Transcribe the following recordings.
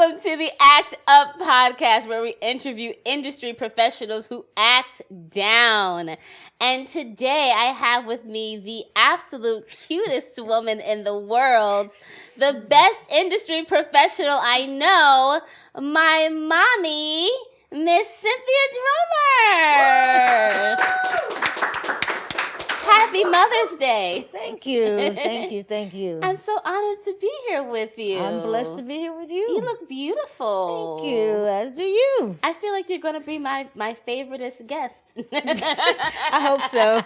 Welcome to the Act Up podcast, where we interview industry professionals who act down. And today I have with me the absolute cutest woman in the world, the best industry professional I know, my mommy, Miss Cynthia Drummer. Happy Mother's Day. Thank you. Thank you. I'm so honored to be here with you. I'm blessed to be here with you. You look beautiful. Thank you, as do you. I feel like you're going to be my favoriteest guest. I hope so.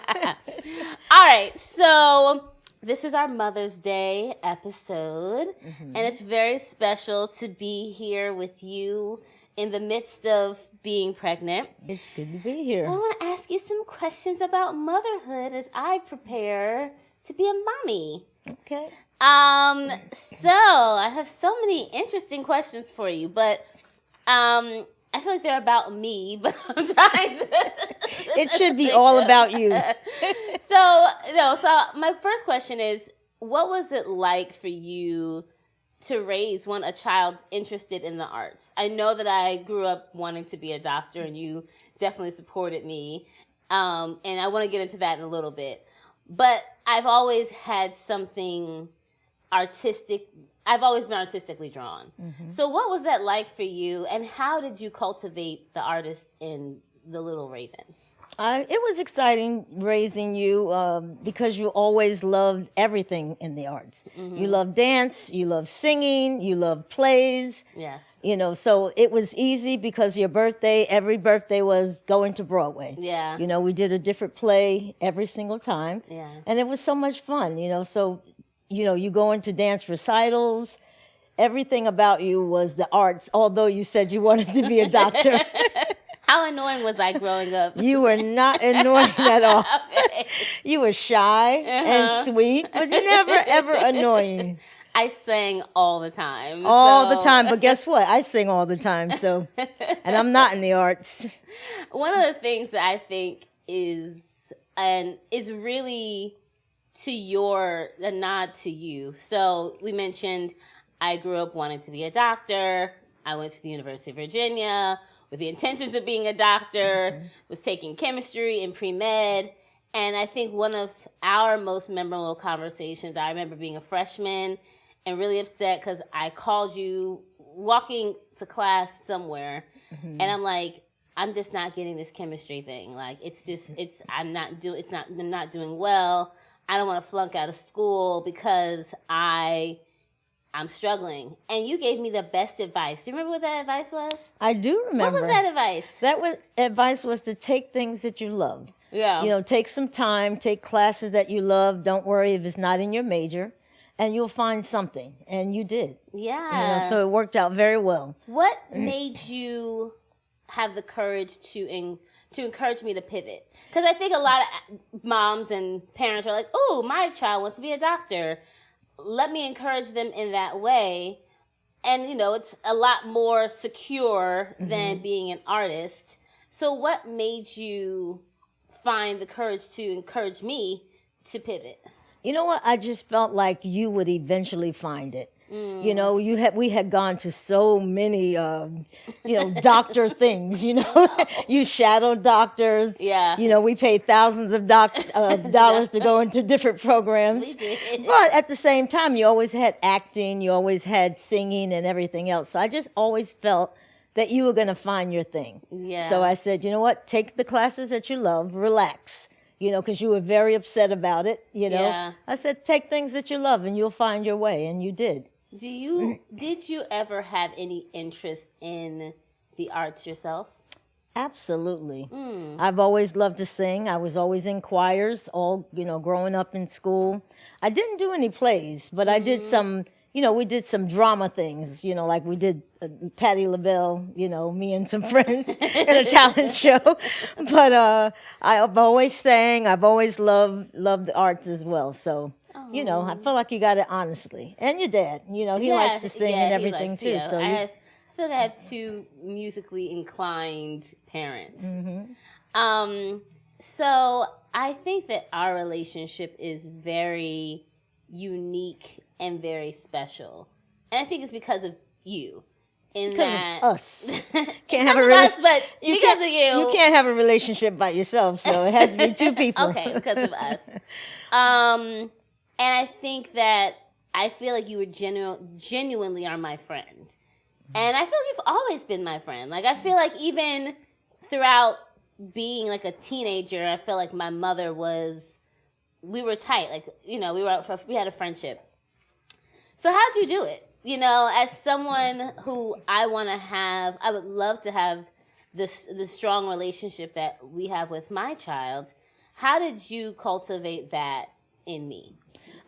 All right, so this is our Mother's Day episode, and it's very special to be here with you in the midst of being pregnant. It's good to be here. So I want to ask you some questions about motherhood as I prepare to be a mommy. Okay. So I have so many interesting questions for you, but I feel like they're about me, but I'm trying to. It should be all about you. So my first question is, what was it like for you to raise a child interested in the arts? I know that I grew up wanting to be a doctor, and you definitely supported me. And I want to get into that in a little bit. But I've always had something artistic. I've always been artistically drawn. Mm-hmm. So what was that like for you, and how did you cultivate the artist in the little Raven? It was exciting raising you because you always loved everything in the arts. Mm-hmm. You love dance, you love singing, you love plays. Yes. So it was easy because every birthday was going to Broadway. Yeah. We did a different play every single time. Yeah. And it was so much fun, so, you go into dance recitals. Everything about you was the arts, although you said you wanted to be a doctor. How annoying was I growing up? You were not annoying at all. Okay. You were shy and sweet, but never, ever annoying. I sang all the time. All the time, but guess what? I sing all the time, and I'm not in the arts. One of the things that I think is really a nod to you. So we mentioned I grew up wanting to be a doctor. I went to the University of Virginia with the intentions of being a doctor, was taking chemistry and pre-med. And I think one of our most memorable conversations, I remember being a freshman and really upset because I called you walking to class somewhere. Mm-hmm. And I'm like, I'm just not getting this chemistry thing. Like, I'm not doing well. I don't want to flunk out of school because I'm struggling. And you gave me the best advice. Do you remember what that advice was? I do remember. What was that advice? Advice was to take things that you love. Yeah. Take some time, take classes that you love. Don't worry if it's not in your major, and you'll find something. And you did. Yeah. So it worked out very well. What made you have the courage to encourage me to pivot? Because I think a lot of moms and parents are like, oh, my child wants to be a doctor. Let me encourage them in that way. And, it's a lot more secure than being an artist. So what made you find the courage to encourage me to pivot? You know what? I just felt like you would eventually find it. We had gone to so many, doctor things, You shadowed doctors. Yeah. We paid thousands of dollars to go into different programs. We did. But at the same time, you always had acting, you always had singing and everything else. So I just always felt that you were going to find your thing. Yeah. So I said, you know what? Take the classes that you love, relax. Because you were very upset about it, Yeah. I said, take things that you love and you'll find your way. And you did. Did you ever have any interest in the arts yourself? Absolutely. I've always loved to sing. I was always in choirs, growing up in school. I didn't do any plays, but I did some, we did some drama things, like we did Patti LaBelle, me and some friends in a talent show. But I've always sang. I've always loved the arts as well. So, I feel like you got it honestly. And your dad, he likes to sing and everything too. So I feel like I have two musically inclined parents. So I think that our relationship is very unique and very special. And I think it's because of you in because that of us. because of us, but because of You can't have a relationship by yourself, so it has to be two people. Okay, because of us. And I think that I feel like you were genuinely are my friend. And I feel like you've always been my friend. Like, I feel like even throughout being like a teenager, I feel like my mother we were tight. Like, you know, we had a friendship. So how'd you do it? You know, as someone who I would love to have the strong relationship that we have with my child. How did you cultivate that in me?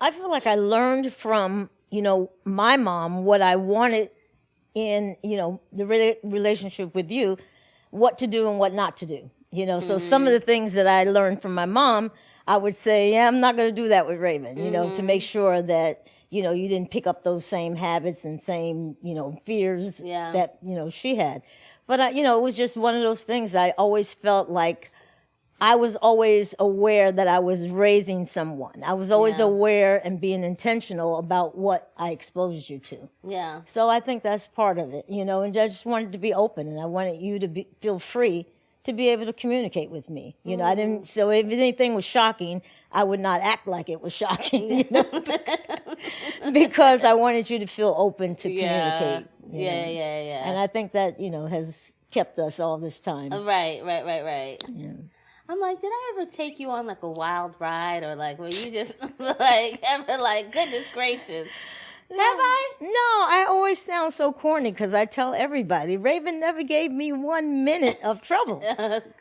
I feel like I learned from, you know, my mom what I wanted in, you know, the relationship with you, what to do and what not to do. You know, so some of the things that I learned from my mom, I would say, yeah, I'm not going to do that with RHAVYNN, you know, to make sure that, you know, you didn't pick up those same habits and same, you know, fears that, you know, she had. But, you know, it was just one of those things. I always felt like I was always aware that I was raising someone. I was always aware and being intentional about what I exposed you to. Yeah. So I think that's part of it, you know, and I just wanted to be open, and I wanted you to feel free to be able to communicate with me. You know, I didn't, so if anything was shocking, I would not act like it was shocking, you know, because I wanted you to feel open to communicate. Yeah. And I think that, you know, has kept us all this time. Right. Yeah. I'm like, did I ever take you on like a wild ride, or like were you just like ever like, goodness gracious? Have I? No, I always sound so corny because I tell everybody RHAVYNN never gave me 1 minute of trouble.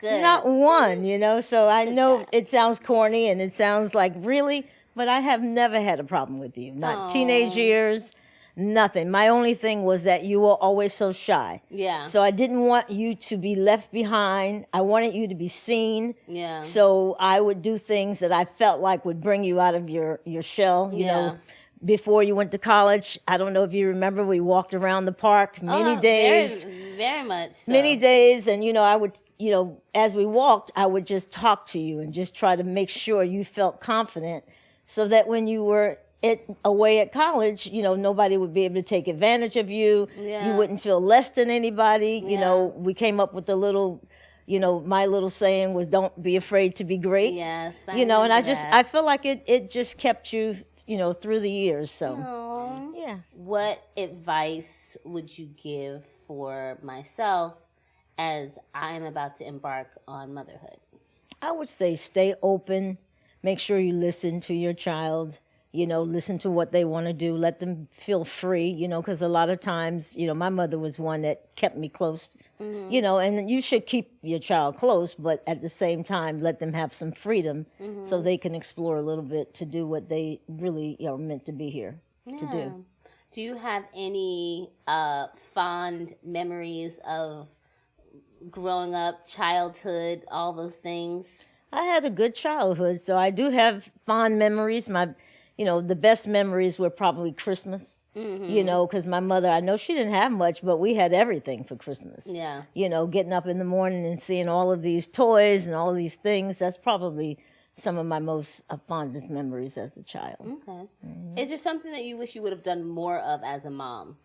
Good. Not one, you know. So I know it sounds corny and it sounds like really, but I have never had a problem with you. Not teenage years. Nothing. My only thing was that you were always so shy. Yeah. So I didn't want you to be left behind. I wanted you to be seen. Yeah. So I would do things that I felt like would bring you out of your shell. You know, before you went to college, I don't know if you remember, we walked around the park many days. Very much so. Many days. And, you know, I would, you know, as we walked, I would just talk to you and just try to make sure you felt confident so that when you were away at college, you know, nobody would be able to take advantage of you. Yeah. You wouldn't feel less than anybody. You know, we came up with a little, you know, my little saying was, don't be afraid to be great. Yes. You know, and I feel like it just kept you, you know, through the years. So, yeah. What advice would you give for myself as I'm about to embark on motherhood? I would say stay open. Make sure you listen to your child. You know, listen to what they want to do. Let them feel free, you know, because a lot of times, you know, my mother was one that kept me close, you know, and you should keep your child close, but at the same time, let them have some freedom so they can explore a little bit to do what they really are meant to be here to do. Do you have any fond memories of growing up, childhood, all those things? I had a good childhood, so I do have fond memories. You know, the best memories were probably Christmas, you know, because my mother, I know she didn't have much, but we had everything for Christmas. Yeah. You know, getting up in the morning and seeing all of these toys and all these things, that's probably some of my most fondest memories as a child. Okay. Is there something that you wish you would have done more of as a mom?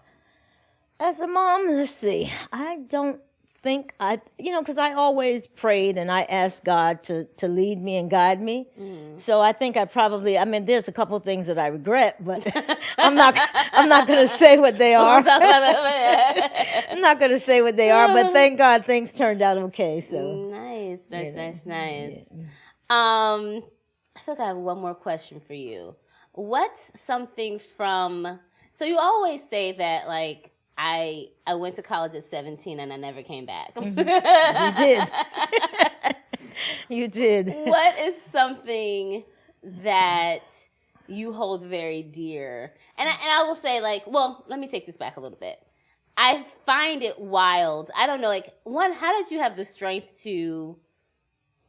As a mom, let's see, I don't think you know, because I always prayed and I asked God to lead me and guide me. So I think I mean, there's a couple things that I regret, but I'm not going to say what they are. I'm not going to say what they are, but thank God things turned out okay. So nice. Yeah. I feel like I have one more question for you. What's something so you always say that, like, I went to college at 17 and I never came back. You did. You did. What is something that you hold very dear? And I will say, like, well, let me take this back a little bit. I find it wild. I don't know, like, one, how did you have the strength to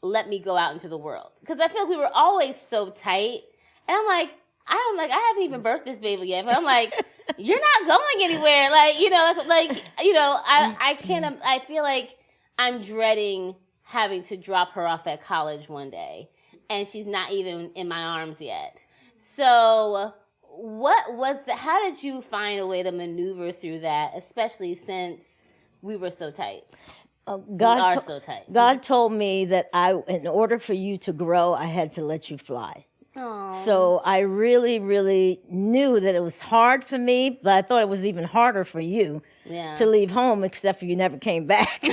let me go out into the world? Because I feel like we were always so tight. And I'm like, I haven't even birthed this baby yet, but I'm like, you're not going anywhere. Like, you know, I can't, I feel like I'm dreading having to drop her off at college one day, and she's not even in my arms yet. So what was how did you find a way to maneuver through that, especially since we were so tight? God so tight. God told me that in order for you to grow, I had to let you fly. Aww. So I really, really knew that it was hard for me, but I thought it was even harder for you to leave home, except for you never came back.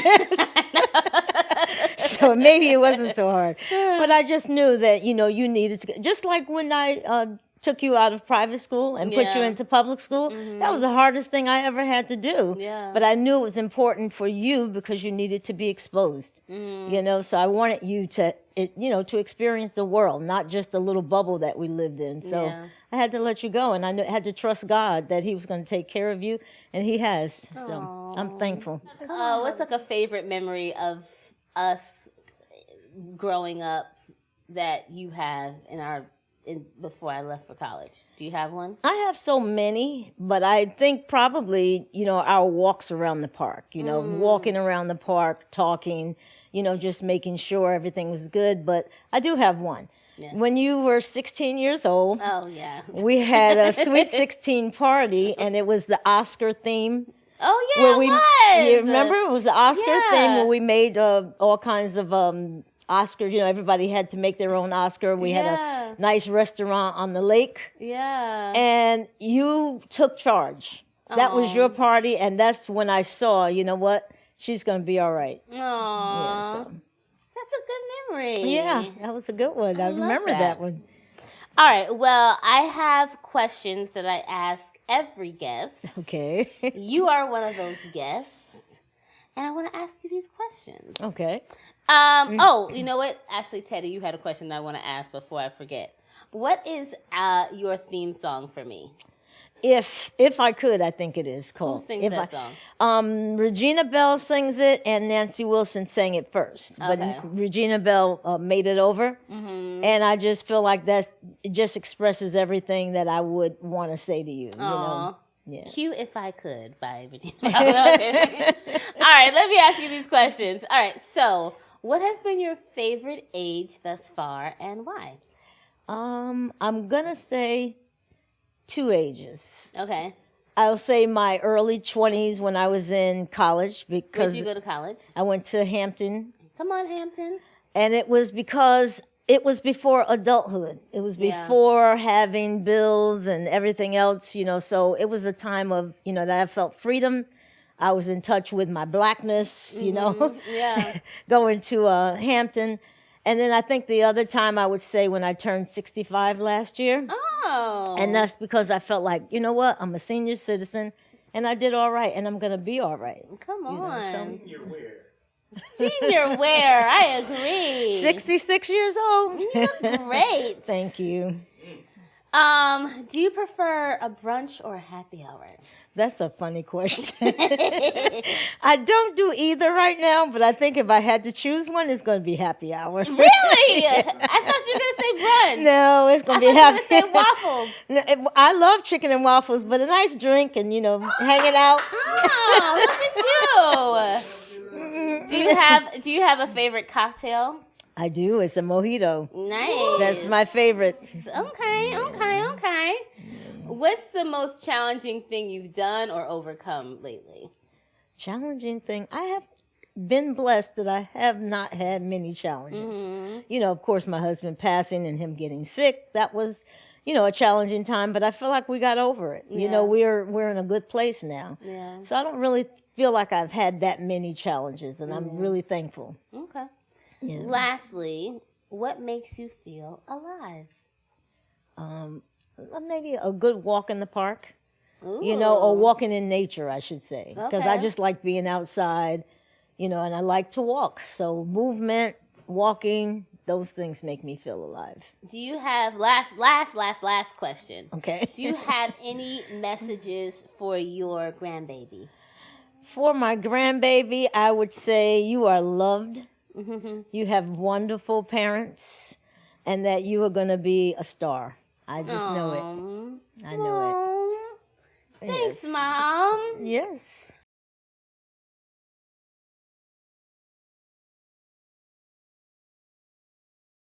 So maybe it wasn't so hard. But I just knew that, you needed to, just like when I took you out of private school and put you into public school, that was the hardest thing I ever had to do. Yeah. But I knew it was important for you because you needed to be exposed, so I wanted you to, to experience the world, not just a little bubble that we lived in. So I had to let you go, and I had to trust God that he was going to take care of you, and he has. So I'm thankful. What's like a favorite memory of us growing up that you have before I left for college? Do you have one? I have so many, but I think probably, our walks around the park, walking around the park, talking, just making sure everything was good. But I do have one. Yeah. When you were 16 years old, we had a Sweet 16 party, and it was the Oscar theme. Oh, yeah, it was. You remember? It was the Oscar theme where we made all kinds of Oscar, everybody had to make their own Oscar. We had a nice restaurant on the lake. Yeah. And you took charge. That was your party, and that's when I saw, she's going to be all right. Aww. Yeah, so. That's a good memory. Yeah, that was a good one. I remember that one. All right. Well, I have questions that I ask every guest. Okay. You are one of those guests, and I want to ask you these questions. Okay. Oh, you know what? Actually, Teddy, you had a question that I want to ask before I forget. What is your theme song for me? If I could, I think it is called. Who sings that song? Regina Bell sings it, and Nancy Wilson sang it first. But Regina Bell made it over, and I just feel like it just expresses everything that I would want to say to you. Yeah. Cute If I Could by Regina Bell. All right, let me ask you these questions. All right, so what has been your favorite age thus far, and why? I'm gonna say 2 ages. Okay. I'll say my early 20s when I was in college, because where'd you go to college? I went to Hampton. Come on, Hampton. And it was because it was before adulthood. It was before having bills and everything else, so it was a time of, that I felt freedom. I was in touch with my blackness, going to Hampton. And then I think the other time I would say when I turned 65 last year. Oh. And that's because I felt like, you know what, I'm a senior citizen, and I did all right, and I'm going to be all right. Come on. Senior where? Senior where? I agree. 66 years old. You look great. Thank you. Do you prefer a brunch or a happy hour? That's a funny question. I don't do either right now, but I think if I had to choose one, it's going to be happy hour. Really? I thought you were going to say brunch. No, it's going to be happy. I thought you were going to say waffles. I love chicken and waffles, but a nice drink and, hanging out. Oh, look at you. Do you have a favorite cocktail? I do. It's a mojito. Nice. That's my favorite. Okay. What's the most challenging thing you've done or overcome lately? Challenging thing? I have been blessed that I have not had many challenges. Of course, my husband passing and him getting sick, that was, a challenging time, but I feel like we got over it. Yeah. We're in a good place now. Yeah. So I don't really feel like I've had that many challenges, and I'm really thankful. Okay. Yeah. Lastly, what makes you feel alive? Maybe a good walk in the park, Ooh. Or walking in nature, I should say, because I Okay. just like being outside, and I like to walk. So movement, walking, those things make me feel alive. Do you have last question? Okay. Do you have any messages for your grandbaby? For my grandbaby, I would say you are loved. You have wonderful parents, and that you are going to be a star. I just know it. I know it. Thanks, Yes. Mom. Yes.